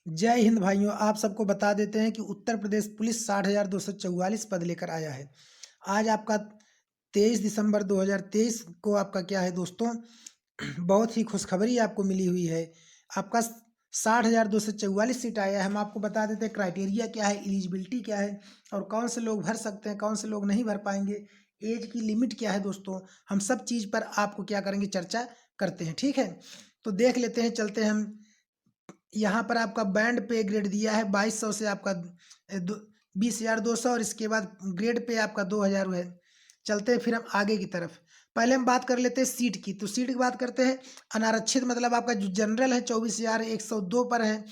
जय हिंद भाइयों। आप सबको बता देते हैं कि उत्तर प्रदेश पुलिस 60,244 पद लेकर आया है। आज आपका 23 दिसंबर 2023 को आपका क्या है दोस्तों, बहुत ही खुशखबरी आपको मिली हुई है। आपका 60,244 सीट आया है। हम आपको बता देते हैं क्राइटेरिया क्या है, एलिजिबिलिटी क्या है और कौन से लोग भर सकते हैं, कौन से लोग नहीं भर पाएंगे, एज की लिमिट क्या है दोस्तों। हम सब चीज़ पर आपको क्या करेंगे, चर्चा करते हैं। ठीक है, तो देख लेते हैं, चलते हैं हम। यहाँ पर आपका बैंड पे ग्रेड दिया है 2200 से आपका 20,200 और इसके बाद ग्रेड पे आपका 2,000 है। चलते हैं फिर हम आगे की तरफ। पहले हम बात कर लेते हैं सीट की, तो सीट की बात करते हैं। अनारक्षित मतलब आपका जो जनरल है 24,102 पर है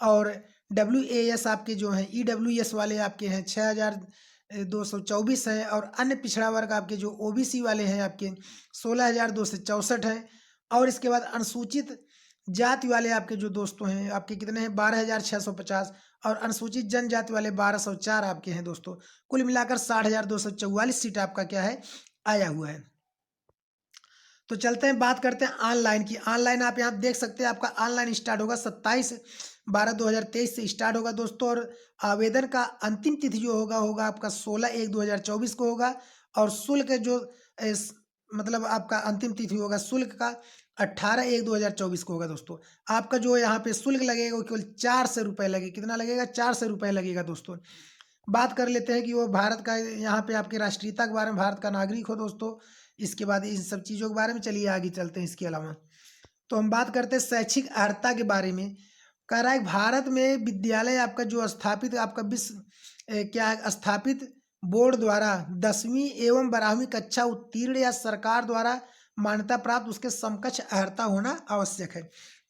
और WAS आपके जो हैं EWS वाले आपके हैं 6,224 है और अन्य पिछड़ा वर्ग आपके जो OBC वाले हैं आपके 16,264 है और इसके बाद अनुसूचित जाति वाले आपके जो दोस्तों हैं आपके कितने हैं 12,650 और अनुसूचित जनजाति वाले 1,204 आपके हैं दोस्तों। कुल मिलाकर 60,244 सीट आपका क्या है, आया हुआ है। तो चलते हैं, बात करते हैं ऑनलाइन की। ऑनलाइन आप यहाँ देख सकते हैं, आपका ऑनलाइन स्टार्ट होगा 27/12/2023 से स्टार्ट होगा दोस्तों और आवेदन का अंतिम तिथि जो होगा आपका 16/1/2024 को होगा और शुल्क जो मतलब आपका अंतिम तिथि होगा शुल्क का 18/1/2024 को होगा दोस्तों। आपका जो यहाँ पे शुल्क लगेगा वो केवल 400 रुपये लगेगा। कितना लगेगा? 400 रुपये लगेगा दोस्तों। बात कर लेते हैं कि वो भारत का यहाँ पे आपके राष्ट्रीयता के बारे में, भारत का नागरिक हो दोस्तों। इसके बाद इन सब चीज़ों के बारे में चलिए आगे चलते हैं। इसके अलावा तो हम बात करते हैं शैक्षिक अर्हता के बारे में। कह रहा है भारत में विद्यालय आपका जो स्थापित आपका विश्व क्या है, स्थापित बोर्ड द्वारा 10वीं एवं 12वीं कक्षा उत्तीर्ण या सरकार द्वारा मान्यता प्राप्त उसके समकक्ष अर्हता होना आवश्यक है।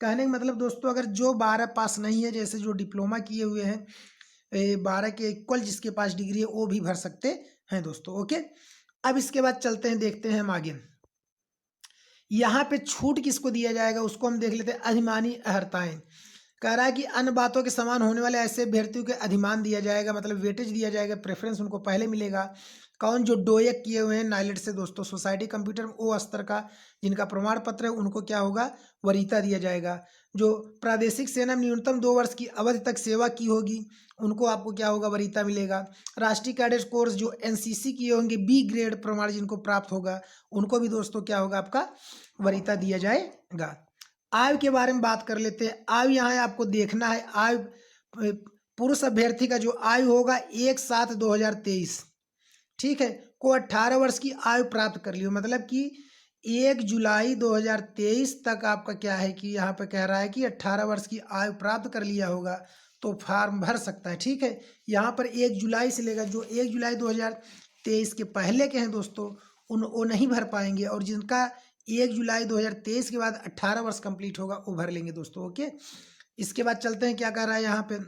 कहने का मतलब दोस्तों, अगर जो 12 पास नहीं है, जैसे जो डिप्लोमा किए हुए हैं 12 के इक्वल जिसके पास डिग्री है वो भी भर सकते हैं दोस्तों। ओके, अब इसके बाद चलते हैं, देखते हैं हम आगे। यहाँ पे छूट किसको दिया जाएगा उसको हम देख लेते हैं। अधिमानी अहर्ताएं कह रहा है कि अन्य बातों के समान होने वाले ऐसे अभ्यर्थियों के अधिमान दिया जाएगा, मतलब वेटेज दिया जाएगा, प्रेफरेंस उनको पहले मिलेगा। कौन? जो डोएक किए हुए हैं नाइलेट से दोस्तों, सोसाइटी कंप्यूटर ओ स्तर का जिनका प्रमाण पत्र है उनको क्या होगा, वरीयता दिया जाएगा। जो प्रादेशिक सेना में न्यूनतम 2 वर्ष की अवधि तक सेवा की होगी उनको आपको क्या होगा, वरीयता मिलेगा। राष्ट्रीय कैडेट कोर्स जो NCC किए होंगे B ग्रेड प्रमाण जिनको प्राप्त होगा उनको भी दोस्तों क्या होगा, आपका वरीयता दिया जाएगा। आयु के बारे में बात कर लेते हैं। आयु यहाँ आपको देखना है। आयु पुरुष अभ्यर्थी का जो आयु होगा 1/7/2023, ठीक है, को 18 वर्ष की आयु प्राप्त कर लियो, मतलब कि 1 जुलाई 2023 तक आपका क्या है कि यहाँ पे कह रहा है कि 18 वर्ष की आयु प्राप्त कर लिया होगा तो फॉर्म भर सकता है। ठीक है, यहाँ पर 1 जुलाई से लेकर जो 1 जुलाई 2023 के पहले के हैं दोस्तों वो नहीं भर पाएंगे और जिनका 1 जुलाई 2023 के बाद 18 वर्ष कंप्लीट होगा वो भर लेंगे दोस्तों। ओके, इसके बाद चलते हैं, क्या कह रहा है यहाँ पे,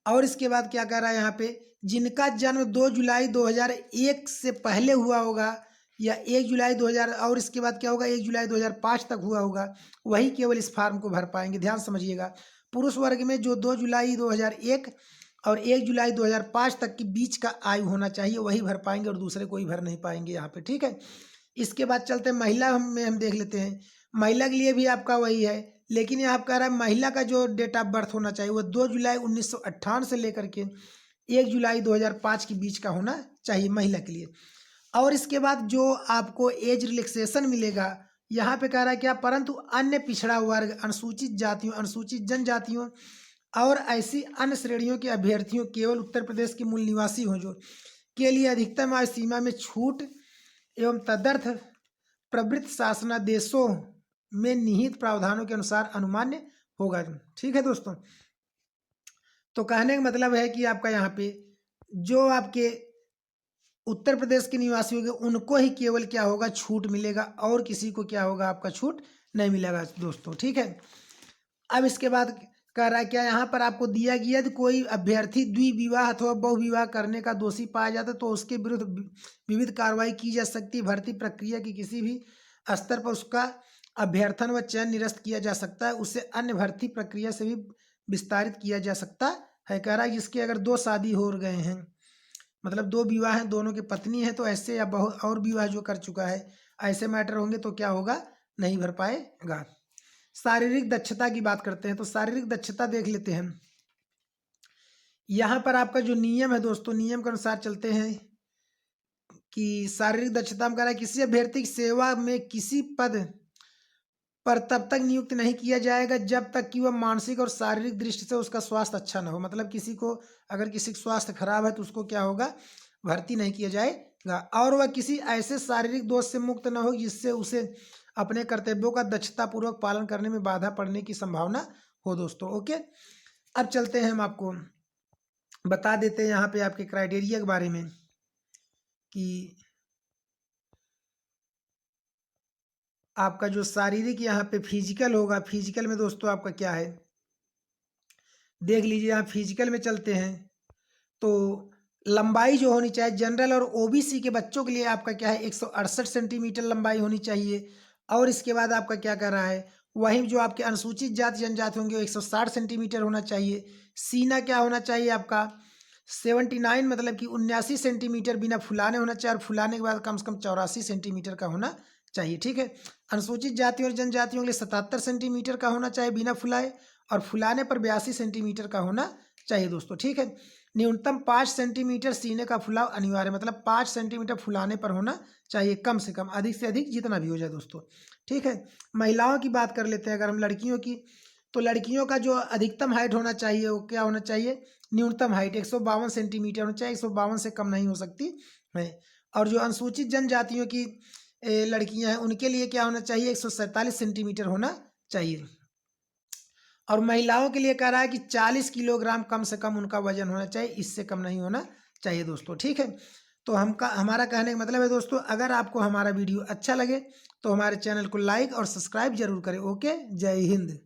और इसके बाद क्या कह रहा है यहाँ पे, जिनका जन्म 2 जुलाई 2001 से पहले हुआ होगा या 1 जुलाई 2000 और इसके बाद क्या होगा 1 जुलाई 2005 तक हुआ होगा वही केवल इस फार्म को भर पाएंगे। ध्यान समझिएगा, पुरुष वर्ग में जो 2 जुलाई 2001 और 1 जुलाई 2005 तक के बीच का आयु होना चाहिए वही भर पाएंगे और दूसरे कोई भर नहीं पाएंगे यहाँ पे। ठीक है, इसके बाद चलते हैं महिला में, हम देख लेते हैं। महिला के लिए भी आपका वही है, लेकिन यहाँ कह रहा है महिला का जो डेट ऑफ बर्थ होना चाहिए वो 2 जुलाई 1958 से लेकर के 1 जुलाई 2005 के बीच का होना चाहिए महिला के लिए। और इसके बाद जो आपको एज रिलैक्सेशन मिलेगा, यहाँ पे कह रहा है क्या, परंतु अन्य पिछड़ा वर्ग, अनुसूचित जातियों, अनुसूचित जनजातियों और ऐसी अन्य श्रेणियों के अभ्यर्थियों केवल उत्तर प्रदेश के मूल निवासी हों जो के लिए अधिकतम आयु सीमा में छूट एवं तदर्थ प्रवृत्त शासनादेशों में निहित प्रावधानों के अनुसार अनुमान्य होगा। ठीक है दोस्तों, तो कहने का मतलब है कि आपका यहाँ पे जो आपके उत्तर प्रदेश के निवासी होंगे उनको ही केवल क्या होगा, छूट मिलेगा और किसी को क्या होगा, आपका छूट नहीं मिलेगा दोस्तों। ठीक है, अब इसके बाद कह रहा है क्या, यहाँ पर आपको दिया गया यदि कोई अभ्यर्थी द्विविवाह अथवा बहुविवाह करने का दोषी पाया जाता है तो उसके विरुद्ध विविध कार्रवाई की जा सकती है। भर्ती प्रक्रिया की किसी भी स्तर पर उसका अभ्यर्थन व चयन निरस्त किया जा सकता है, उसे अन्य भर्ती प्रक्रिया से भी विस्तारित किया जा सकता है। कह रहा है जिसके अगर 2 शादी हो गए हैं, मतलब 2 विवाह हैं, दोनों की पत्नी है, तो ऐसे या बहुत और विवाह जो कर चुका है ऐसे मैटर होंगे तो क्या होगा, नहीं भर पाएगा। शारीरिक दक्षता की बात करते हैं, तो शारीरिक दक्षता देख लेते हैं। यहाँ पर आपका जो नियम है दोस्तों, नियम के अनुसार चलते हैं कि शारीरिक दक्षता में कह रहा है किसी अभ्यर्थी की सेवा में किसी पद पर तब तक नियुक्त नहीं किया जाएगा जब तक कि वह मानसिक और शारीरिक दृष्टि से उसका स्वास्थ्य अच्छा ना हो। मतलब किसी को अगर किसी का स्वास्थ्य खराब है तो उसको क्या होगा, भर्ती नहीं किया जाएगा। और वह किसी ऐसे शारीरिक दोष से मुक्त न हो जिससे उसे अपने कर्तव्यों का दक्षतापूर्वक पालन करने में बाधा पड़ने की संभावना हो दोस्तों। ओके, अब चलते हैं, हम आपको बता देते हैं यहाँ पे आपके क्राइटेरिया के बारे में कि आपका जो शारीरिक यहाँ पे फिजिकल होगा, फिजिकल में दोस्तों आपका क्या है देख लीजिए। यहाँ फिजिकल में चलते हैं तो लंबाई जो होनी चाहिए जनरल और ओबीसी के बच्चों के लिए आपका क्या है 168 सेंटीमीटर लंबाई होनी चाहिए। और इसके बाद आपका क्या कर रहा है, वहीं जो आपके अनुसूचित जाति जनजाति होंगे वो 160 सेंटीमीटर होना चाहिए। सीना क्या होना चाहिए आपका 79 मतलब कि 79 सेंटीमीटर बिना फुलाने होना चाहिए, और फुलाने के बाद कम से कम 84 सेंटीमीटर का होना चाहिए। ठीक है, अनुसूचित जाति और जनजातियों के लिए 77 सेंटीमीटर का होना चाहिए बिना फुलाए, और फुलाने पर 82 सेंटीमीटर का होना चाहिए दोस्तों। ठीक है, न्यूनतम 5 सेंटीमीटर सीने का फुलाव अनिवार्य, मतलब 5 सेंटीमीटर फुलाने पर होना चाहिए कम से कम, अधिक से अधिक जितना भी हो जाए दोस्तों। ठीक है, महिलाओं की बात कर लेते हैं अगर हम लड़कियों की, तो लड़कियों का जो अधिकतम हाइट होना चाहिए वो क्या होना चाहिए, न्यूनतम हाइट 152 सेंटीमीटर होना चाहिए, 152 से कम नहीं हो सकती है। और जो अनुसूचित जनजातियों की लड़कियां हैं उनके लिए क्या होना चाहिए 147 सेंटीमीटर होना चाहिए। और महिलाओं के लिए कह रहा है कि 40 किलोग्राम कम से कम उनका वजन होना चाहिए, इससे कम नहीं होना चाहिए दोस्तों। ठीक है, तो हमारा कहने का मतलब है दोस्तों, अगर आपको हमारा वीडियो अच्छा लगे तो हमारे चैनल को लाइक और सब्सक्राइब जरूर करें। ओके, जय हिंद।